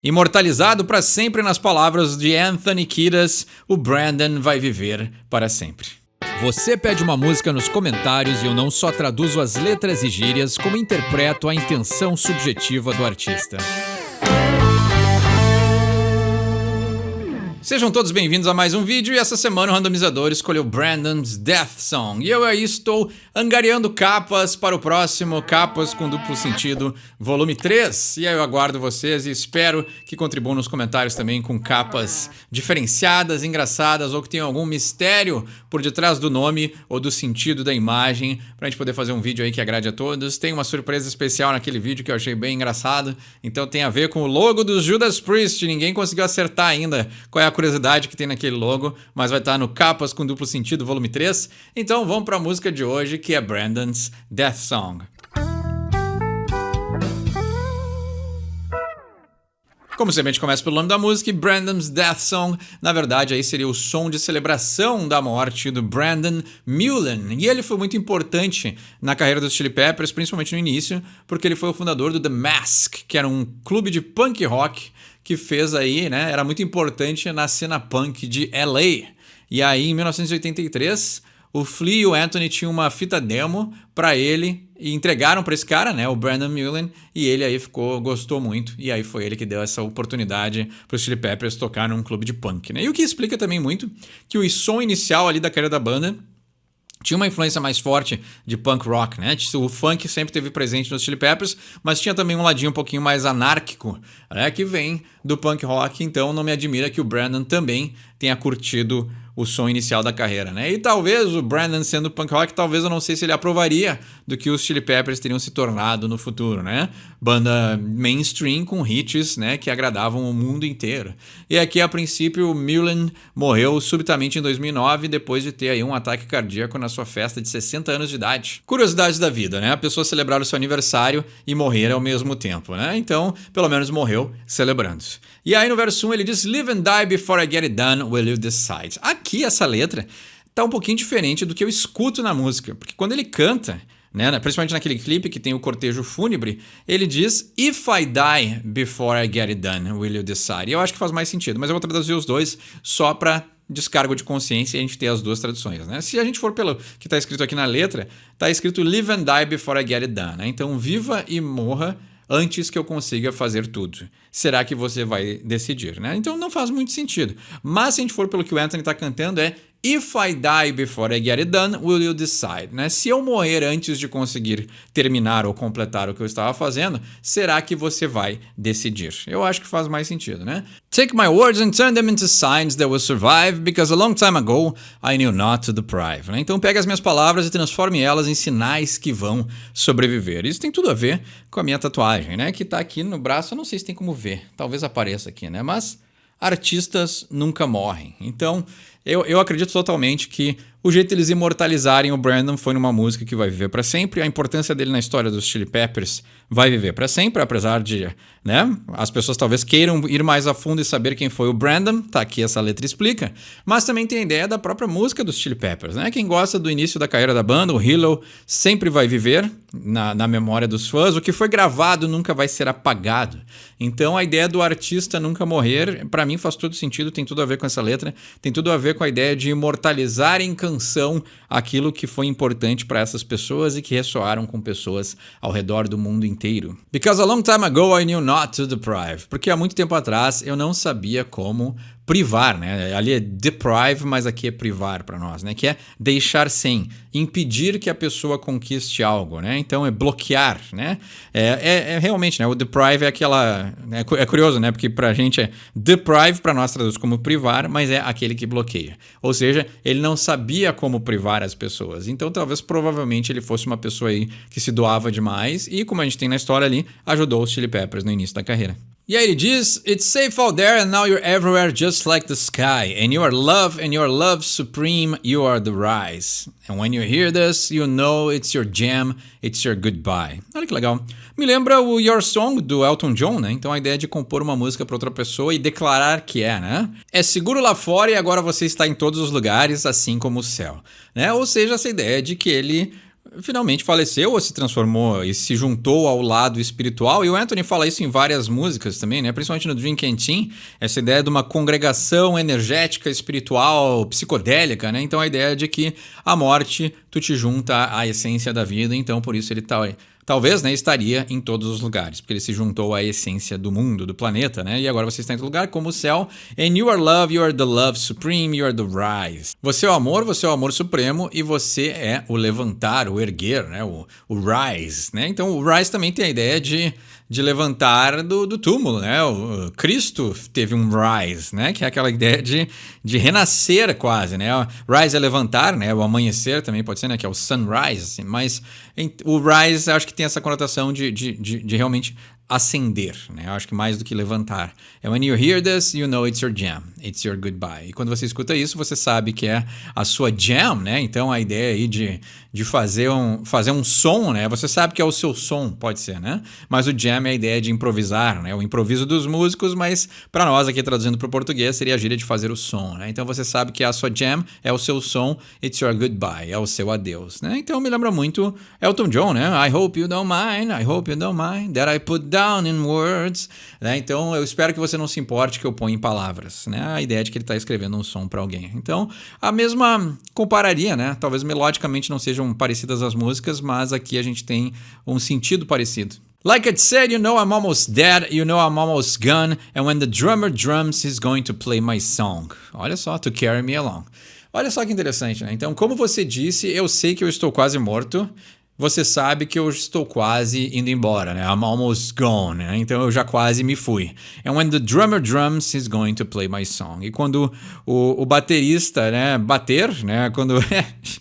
Imortalizado para sempre nas palavras de Anthony Kiedis, o Brandon vai viver para sempre. Você pede uma música nos comentários e eu não só traduzo as letras e gírias, como interpreto a intenção subjetiva do artista. Sejam todos bem-vindos a mais um vídeo e essa semana o randomizador escolheu Brandon's Death Song. E eu aí estou angariando capas para o próximo Capas com Duplo Sentido, volume 3. E aí eu aguardo vocês e espero que contribuam nos comentários também com capas diferenciadas, engraçadas ou que tenham algum mistério por detrás do nome ou do sentido da imagem pra gente poder fazer um vídeo aí que agrade a todos. Tem uma surpresa especial naquele vídeo que eu achei bem engraçado, então tem a ver com o logo dos Judas Priest. Ninguém conseguiu acertar ainda qual é a curiosidade que tem naquele logo, mas vai estar no Capas com Duplo Sentido, volume 3. Então vamos para a música de hoje, que é Brandon's Death Song. Como sempre, a gente começa pelo nome da música, e Brandon's Death Song, na verdade, aí seria o som de celebração da morte do Brandon Mullen. E ele foi muito importante na carreira dos Chili Peppers, principalmente no início, porque ele foi o fundador do The Mask, que era um clube de punk rock que fez aí, né, era muito importante na cena punk de LA. E aí, em 1983, o Flea e o Anthony tinham uma fita demo pra ele e entregaram pra esse cara, né, o Brandon Mullen, e ele aí gostou muito, e aí foi ele que deu essa oportunidade pros Chili Peppers tocar num clube de punk, né? E o que explica também muito que o som inicial ali da carreira da banda tinha uma influência mais forte de punk rock, né? O funk sempre teve presente nos Chili Peppers, mas tinha também um ladinho um pouquinho mais anárquico, né? Que vem do punk rock, então não me admira que o Brandon também tenha curtido o som inicial da carreira, né? E talvez o Brandon sendo punk rock, talvez eu não sei se ele aprovaria do que os Chili Peppers teriam se tornado no futuro, né? Banda mainstream com hits, né, que agradavam o mundo inteiro. E aqui, a princípio, o Mullen morreu subitamente em 2009, depois de ter aí um ataque cardíaco na sua festa de 60 anos de idade. Curiosidades da vida, né? A pessoa celebrar o seu aniversário e morrer ao mesmo tempo, né? Então, pelo menos morreu celebrando. E aí no verso 1 ele diz: "Live and die before I get it done, will you decide?" Aqui essa letra tá um pouquinho diferente do que eu escuto na música, porque quando ele canta, né, principalmente naquele clipe que tem o cortejo fúnebre, ele diz "If I die before I get it done, will you decide?" E eu acho que faz mais sentido, mas eu vou traduzir os dois só para descargo de consciência e a gente ter as duas traduções, né? Se a gente for pelo que está escrito aqui na letra, tá escrito "Live and die before I get it done", né? Então viva e morra antes que eu consiga fazer tudo. Será que você vai decidir, né? Então não faz muito sentido. Mas se a gente for pelo que o Anthony está cantando é "If I die before I get it done, will you decide?", né? Se eu morrer antes de conseguir terminar ou completar o que eu estava fazendo, será que você vai decidir? Eu acho que faz mais sentido, né? "Take my words and turn them into signs that will survive, because a long time ago I knew not to deprive", né? Então pega as minhas palavras e transforme elas em sinais que vão sobreviver. Isso tem tudo a ver com a minha tatuagem, né? Que tá aqui no braço, eu não sei se tem como ver, talvez apareça aqui, né? Mas artistas nunca morrem. Então, eu acredito totalmente que o jeito de eles imortalizarem o Brandon foi numa música que vai viver para sempre. A importância dele na história dos Chili Peppers vai viver para sempre, apesar de, né, as pessoas talvez queiram ir mais a fundo e saber quem foi o Brandon. Tá aqui, essa letra explica. Mas também tem a ideia da própria música dos Chili Peppers, né? Quem gosta do início da carreira da banda, o Hello, sempre vai viver na memória dos fãs. O que foi gravado nunca vai ser apagado. Então a ideia do artista nunca morrer, para mim faz todo sentido, tem tudo a ver com essa letra, tem tudo a ver com a ideia de imortalizar em canção aquilo que foi importante para essas pessoas e que ressoaram com pessoas ao redor do mundo inteiro. "Because a long time ago I knew not to deprive", porque há muito tempo atrás eu não sabia como privar, né? Ali é deprive, mas aqui é privar para nós, né? Que é deixar sem, impedir que a pessoa conquiste algo, né? Então é bloquear, né? É realmente, né? O deprive é aquela... É curioso, né? Porque pra gente é deprive, pra nós traduz como privar, mas é aquele que bloqueia. Ou seja, ele não sabia como privar as pessoas. Então talvez, provavelmente, ele fosse uma pessoa aí que se doava demais e, como a gente tem na história ali, ajudou os Chili Peppers no início da carreira. E aí ele diz: "It's safe out there and now you're everywhere just like the sky. And you are love and your love supreme, you are the rise. And when you hear this, you know it's your jam, it's your goodbye." Olha que legal. Me lembra o Your Song do Elton John, né? Então a ideia de compor uma música para outra pessoa e declarar que é, né? "É seguro lá fora e agora você está em todos os lugares, assim como o céu", né? Ou seja, essa ideia de que ele finalmente faleceu ou se transformou e se juntou ao lado espiritual. E o Anthony fala isso em várias músicas também, né? Principalmente no Drink and Team, essa ideia de uma congregação energética, espiritual, psicodélica, né? Então a ideia de que a morte tu te junta à essência da vida, então por isso ele talvez, né, estaria em todos os lugares, porque ele se juntou à essência do mundo, do planeta, né? E agora você está em todo lugar, como o céu. And you are love, you are the love supreme, you are the rise. Você é o amor supremo e você é o levantar, o erguer, né? O rise, né? Então o rise também tem a ideia de levantar do túmulo, né? O Cristo teve um rise, né? Que é aquela ideia de renascer quase, né? Rise é levantar, né? O amanhecer também pode ser, né? Que é o sunrise, assim. Mas o rise acho que tem essa conotação de realmente ascender, né? Eu acho que mais do que levantar. And when you hear this, you know it's your jam, it's your goodbye. E quando você escuta isso, você sabe que é a sua jam, né? Então a ideia aí de fazer um som, né? Você sabe que é o seu som, pode ser, né? Mas o jam é a ideia de improvisar, né? O improviso dos músicos, mas para nós aqui traduzindo para o português seria a gíria de fazer o som, né? Então você sabe que a sua jam é o seu som, it's your goodbye, é o seu adeus, né? Então me lembra muito Elton John, né? I hope you don't mind that I put down in words, né? Então eu espero que você não se importe que eu ponha em palavras, né? A ideia de que ele está escrevendo um som para alguém. Então a mesma compararia, né? Talvez melodicamente não sejam parecidas as músicas, mas aqui a gente tem um sentido parecido. Like I said, you know I'm almost dead, you know I'm almost gone, and when the drummer drums, he's going to play my song. Olha só, to carry me along. Olha só que interessante, né? Então, como você disse, eu sei que eu estou quase morto. Você sabe que eu estou quase indo embora, né? I'm almost gone, né? Então eu já quase me fui. And when the drummer drums, he's going to play my song. E quando o baterista, né, bater, né? Quando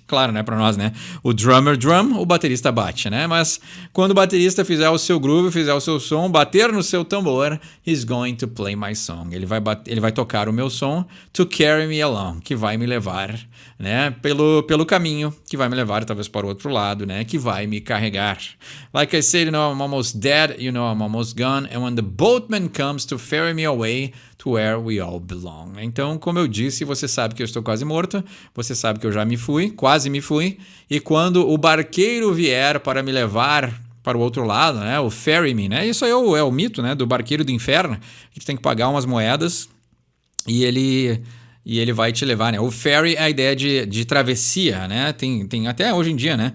claro, né, para nós, né? O drummer drum, o baterista bate, né? Mas quando o baterista fizer o seu groove, fizer o seu som, bater no seu tambor, he's going to play my song. Ele vai tocar o meu som, to carry me along, que vai me levar, né, pelo caminho, que vai me levar talvez para o outro lado, né, que vai me carregar. Like I said, you know I'm almost dead, you know I'm almost gone, and when the boatman comes to ferry me away to where we all belong. Então, como eu disse, você sabe que eu estou quase morto, você sabe que eu já me fui, quase me fui, e quando o barqueiro vier para me levar para o outro lado, né, o ferry me, né, isso aí é o mito, né, do barqueiro do inferno, que tem que pagar umas moedas e ele vai te levar, né? O ferry é a ideia de travessia, né? Tem até hoje em dia, né?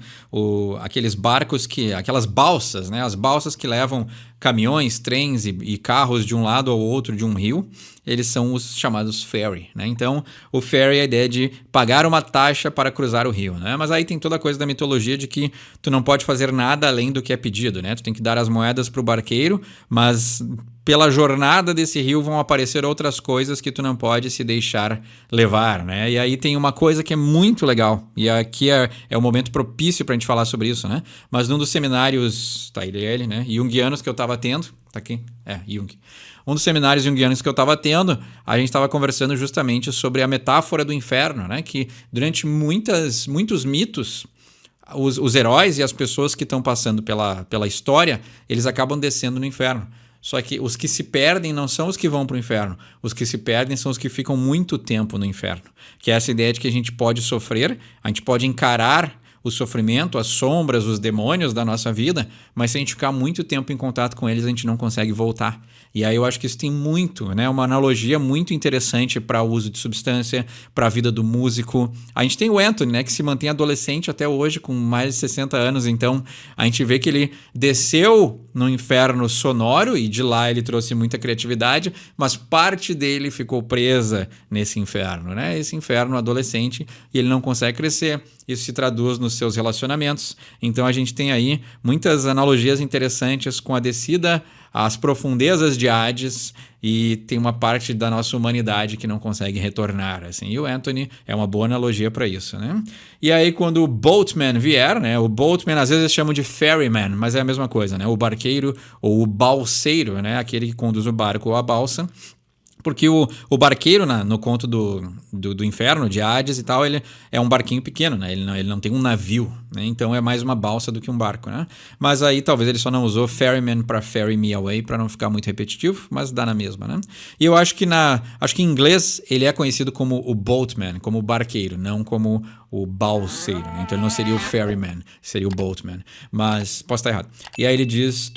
Aqueles barcos aquelas balsas, né? As balsas que levam caminhões, trens e carros de um lado ao outro de um rio, eles são os chamados ferry, né? Então, o ferry é a ideia de pagar uma taxa para cruzar o rio, né? Mas aí tem toda a coisa da mitologia de que tu não pode fazer nada além do que é pedido, né? Tu tem que dar as moedas pro barqueiro, mas pela jornada desse rio vão aparecer outras coisas que tu não pode se deixar levar, né? E aí tem uma coisa que é muito legal, e aqui é o momento propício pra gente falar sobre isso, né? Mas num dos seminários, tá ele, né? Jungianos que eu tava tendo, tá aqui? Jung. Um dos seminários junguianos que eu estava tendo, a gente estava conversando justamente sobre a metáfora do inferno, né? Que durante muitos mitos, os heróis e as pessoas que estão passando pela história, eles acabam descendo no inferno. Só que os que se perdem não são os que vão para o inferno. Os que se perdem são os que ficam muito tempo no inferno. Que é essa ideia de que a gente pode sofrer, a gente pode encarar o sofrimento, as sombras, os demônios da nossa vida, mas se a gente ficar muito tempo em contato com eles, a gente não consegue voltar. E aí eu acho que isso tem muito, né, uma analogia muito interessante para o uso de substância, para a vida do músico. A gente tem o Anthony, né, que se mantém adolescente até hoje, com mais de 60 anos, então a gente vê que ele desceu no inferno sonoro e de lá ele trouxe muita criatividade, mas parte dele ficou presa nesse inferno, né, esse inferno adolescente, e ele não consegue crescer. Isso se traduz nos seus relacionamentos. Então a gente tem aí muitas analogias interessantes com a descida às profundezas de Hades, e tem uma parte da nossa humanidade que não consegue retornar, assim. E o Anthony é uma boa analogia para isso, né? E aí quando o boatman vier, né? O boatman às vezes eles chamam de ferryman, mas é a mesma coisa, né? O barqueiro ou o balseiro, né? Aquele que conduz o barco ou a balsa. Porque o barqueiro, no conto do inferno, de Hades e tal, ele é um barquinho pequeno, né? Ele não tem um navio, né? Então é mais uma balsa do que um barco, né? Mas aí talvez ele só não usou ferryman para ferry me away, para não ficar muito repetitivo, mas dá na mesma, né? E eu acho que em inglês ele é conhecido como o boatman, como o barqueiro, não como o balseiro, né? Então ele não seria o ferryman, seria o boatman. Mas posso estar errado. E aí ele diz,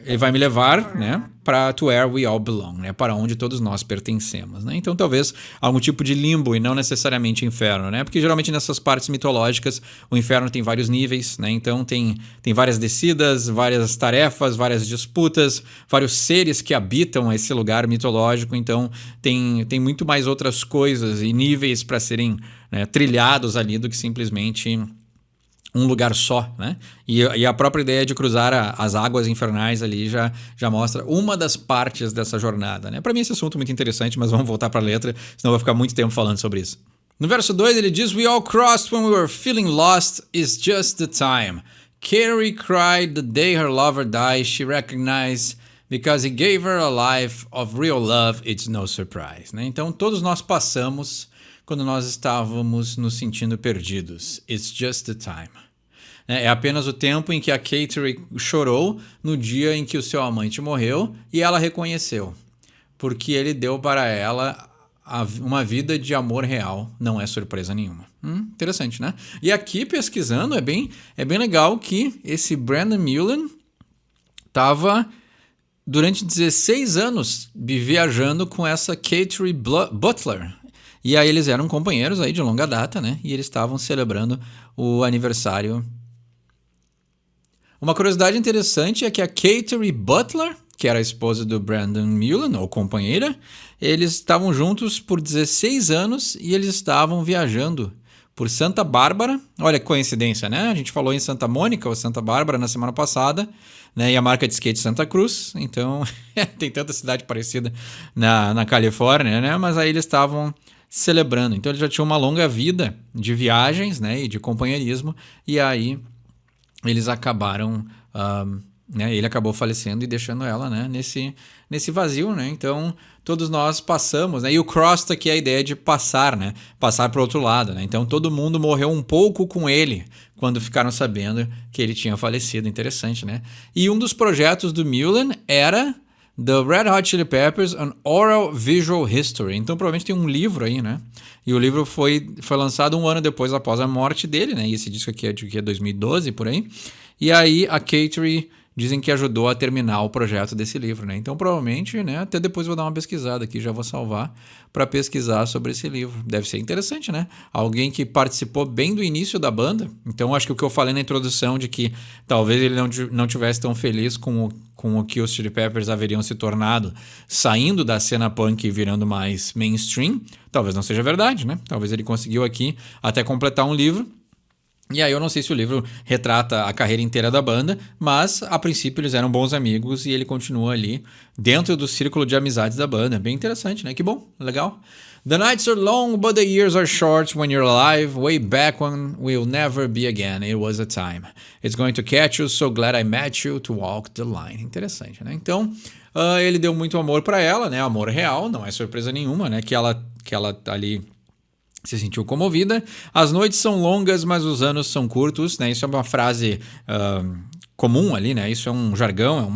ele vai me levar, né, para to where we all belong, né, para onde todos nós pertencemos, né? Então talvez algum tipo de limbo e não necessariamente inferno, né? Porque geralmente nessas partes mitológicas o inferno tem vários níveis, né? Então tem várias descidas, várias tarefas, várias disputas, vários seres que habitam esse lugar mitológico. Então tem muito mais outras coisas e níveis para serem, né, trilhados ali do que simplesmente um lugar só, né? E a própria ideia de cruzar as águas infernais ali já mostra uma das partes dessa jornada, né? Para mim esse assunto é muito interessante, mas vamos voltar para a letra, senão eu vou ficar muito tempo falando sobre isso. No verso 2 ele diz: We all crossed when we were feeling lost, it's just the time. Carrie cried the day her lover died, she recognized because he gave her a life of real love, it's no surprise, né? Então todos nós passamos quando nós estávamos nos sentindo perdidos. It's just the time. É apenas o tempo em que a Catherine chorou no dia em que o seu amante morreu e ela reconheceu, porque ele deu para ela uma vida de amor real, não é surpresa nenhuma. Interessante, né? E aqui, pesquisando, é bem legal que esse Brandon Mullen estava durante 16 anos viajando com essa Catherine Butler. E aí eles eram companheiros aí de longa data, né? E eles estavam celebrando o aniversário. Uma curiosidade interessante é que a Catherine Butler, que era a esposa do Brandon Mullen, ou companheira, eles estavam juntos por 16 anos e eles estavam viajando por Santa Bárbara. Olha que coincidência, né? A gente falou em Santa Mônica ou Santa Bárbara na semana passada, né? E a marca de skate Santa Cruz. Então, tem tanta cidade parecida na Califórnia, né? Mas aí eles estavam celebrando. Então, eles já tinham uma longa vida de viagens, né? E de companheirismo. E aí eles acabaram, né, ele acabou falecendo e deixando ela, né, nesse vazio, né? Então todos nós passamos, né? E o cross aqui é a ideia de passar, né? Passar para o outro lado, né? Então todo mundo morreu um pouco com ele quando ficaram sabendo que ele tinha falecido. Interessante, né? E um dos projetos do Mullen era The Red Hot Chili Peppers, An Oral Visual History. Então provavelmente tem um livro aí, né? E o livro foi lançado um ano depois após a morte dele, né? E esse disco aqui é de 2012, por aí. E aí a Catherine dizem que ajudou a terminar o projeto desse livro, né? Então provavelmente, né? Até depois vou dar uma pesquisada aqui, já vou salvar para pesquisar sobre esse livro. Deve ser interessante, né? Alguém que participou bem do início da banda. Então acho que o que eu falei na introdução de que talvez ele não tivesse tão feliz com o que os Chili Peppers haveriam se tornado, saindo da cena punk e virando mais mainstream, talvez não seja verdade, né? Talvez ele conseguiu aqui até completar um livro. E aí eu não sei se o livro retrata a carreira inteira da banda, mas a princípio eles eram bons amigos e ele continua ali dentro do círculo de amizades da banda. Bem interessante, né? Que bom, legal. The nights are long, but the years are short when you're alive. Way back when we'll never be again. It was a time. It's going to catch you, so glad I met you to walk the line. Interessante, né? Então, ele deu muito amor para ela, né? Amor real, não é surpresa nenhuma, né? Que ela ali se sentiu comovida. As noites são longas, mas os anos são curtos, né? Isso é uma frase comum ali, né? Isso é um jargão,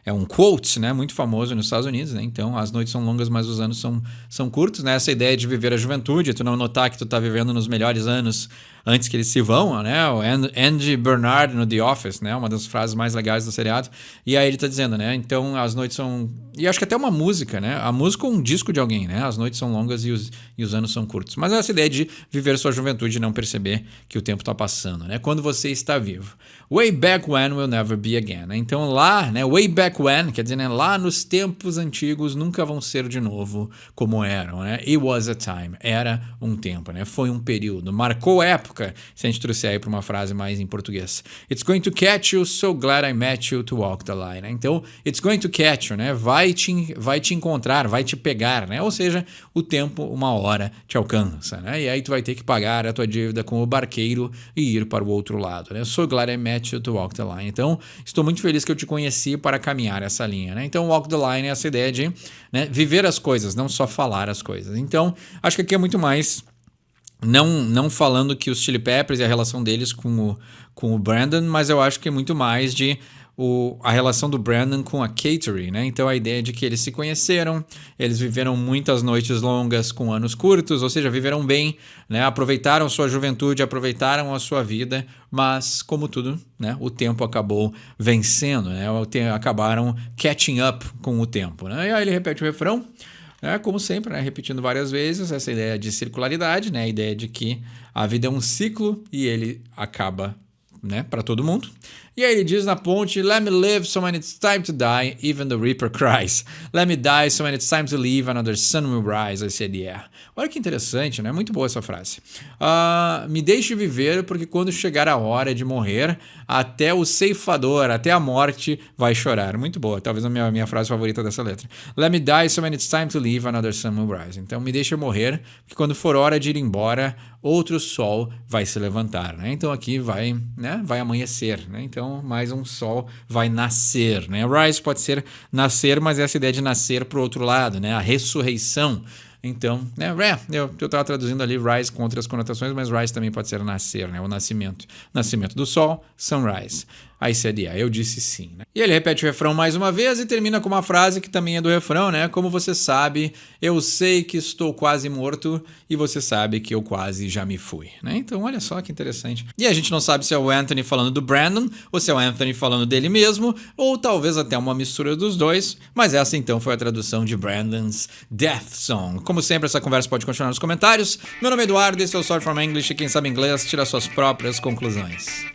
é um quote, né, muito famoso nos Estados Unidos, né? Então, as noites são longas, mas os anos são curtos, né? Essa ideia de viver a juventude, tu não notar que tu tá vivendo nos melhores anos antes que eles se vão, né? O Andy Bernard no The Office, né? Uma das frases mais legais do seriado. E aí ele tá dizendo, né? Então, as noites são... E acho que até uma música, né? A música é um disco de alguém, né? As noites são longas e os anos são curtos. Mas essa ideia de viver sua juventude e não perceber que o tempo tá passando, né? Quando você está vivo. Way back when we'll never be again. Né? Então lá, né? Way back when, quer dizer, né? Lá nos tempos antigos nunca vão ser de novo como eram, né? It was a time. Era um tempo, né? Foi um período. Marcou época. Se a gente trouxer aí para uma frase mais em português. It's going to catch you, so glad I met you to walk the line. Né? Então, it's going to catch you, né? Vai te encontrar, vai te pegar, né? Ou seja, o tempo, uma hora, te alcança, né? E aí tu vai ter que pagar a tua dívida com o barqueiro e ir para o outro lado, né? So glad I met you to walk the line. Então, estou muito feliz que eu te conheci para caminhar caminhar essa linha, né? Então, walk the line é essa ideia de, né, viver as coisas, não só falar as coisas. Então, acho que aqui é muito mais não falando que os Chili Peppers e a relação deles com o Brandon, mas eu acho que é muito mais de a relação do Brandon com a Kateri, né? Então a ideia de que eles se conheceram, eles viveram muitas noites longas com anos curtos, ou seja, viveram bem, né? Aproveitaram sua juventude, aproveitaram a sua vida, mas como tudo, né? O tempo acabou vencendo, né? Acabaram catching up com o tempo, né? E aí ele repete o refrão, né? Como sempre, né? Repetindo várias vezes essa ideia de circularidade, né? A ideia de que a vida é um ciclo e ele acaba, né, para todo mundo. E aí ele diz na ponte: Let me live so when it's time to die, even the reaper cries. Let me die so when it's time to leave, another sun will rise. I said, yeah. Olha que interessante, né? Muito boa essa frase. Me deixe viver, porque quando chegar a hora de morrer, até o ceifador, até a morte vai chorar. Muito boa, talvez a minha frase favorita dessa letra. Let me die so when it's time to leave, another sun will rise. Então me deixe morrer, porque quando for hora de ir embora, outro sol vai se levantar, né? Então aqui vai amanhecer, né? Então mais um sol vai nascer, né? Rise pode ser nascer, mas essa ideia de nascer pro outro lado, né? A ressurreição. Então, né, eu estava traduzindo ali rise com outras conotações, mas rise também pode ser nascer, né, o nascimento. Nascimento do sol, sunrise. I said yeah, eu disse sim, né? E ele repete o refrão mais uma vez e termina com uma frase que também é do refrão, né? Como você sabe, eu sei que estou quase morto e você sabe que eu quase já me fui, né? Então, olha só que interessante. E a gente não sabe se é o Anthony falando do Brandon ou se é o Anthony falando dele mesmo, ou talvez até uma mistura dos dois, mas essa então foi a tradução de Brandon's Death Song. Como sempre, essa conversa pode continuar nos comentários. Meu nome é Eduardo, esse é o Sword from English e quem sabe inglês tira suas próprias conclusões.